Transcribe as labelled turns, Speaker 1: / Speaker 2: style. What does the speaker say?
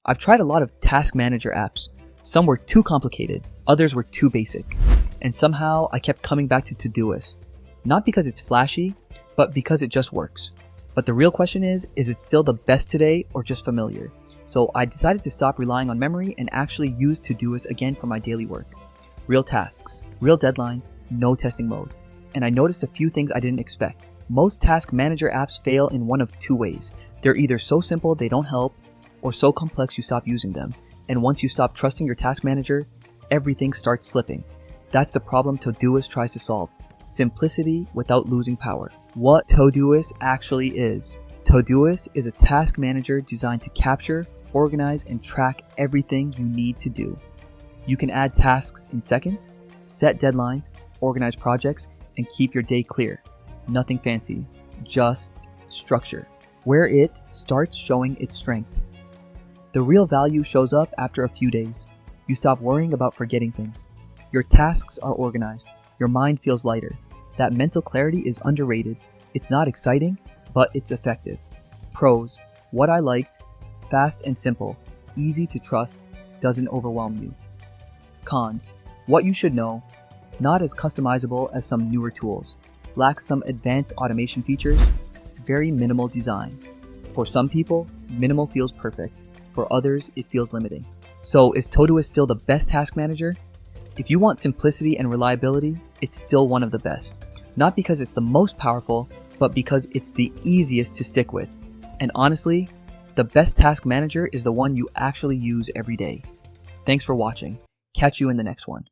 Speaker 1: I've tried a lot of task manager apps. Some were too complicated, others were too basic. And somehow I kept coming back to Todoist. Not because it's flashy, but because it just works. But the real question is it still the best today or just familiar? So I decided to stop relying on memory and actually use Todoist again for my daily work. Real tasks, real deadlines, no testing mode. And I noticed a few things I didn't expect. Most task manager apps fail in one of two ways. They're either so simple they don't help, or so complex you stop using them. And once you stop trusting your task manager, everything starts slipping. That's the problem Todoist tries to solve. Simplicity without losing power. What Todoist actually is. Todoist is a task manager designed to capture, organize, and track everything you need to do. You can add tasks in seconds, set deadlines, organize projects, and keep your day clear. Nothing fancy, just structure, where it starts showing its strength. The real value shows up after a few days. You stop worrying about forgetting things. Your tasks are organized. Your mind feels lighter. That mental clarity is underrated. It's not exciting, but it's effective. Pros: what I liked, fast and simple, easy to trust, doesn't overwhelm you. Cons: what you should know, not as customizable as some newer tools, lacks some advanced automation features, very minimal design. For some people, minimal feels perfect. For others, it feels limiting. So is Todoist still the best task manager? If you want simplicity and reliability, it's still one of the best. Not because it's the most powerful, but because it's the easiest to stick with. And honestly, the best task manager is the one you actually use every day. Thanks for watching. Catch you in the next one.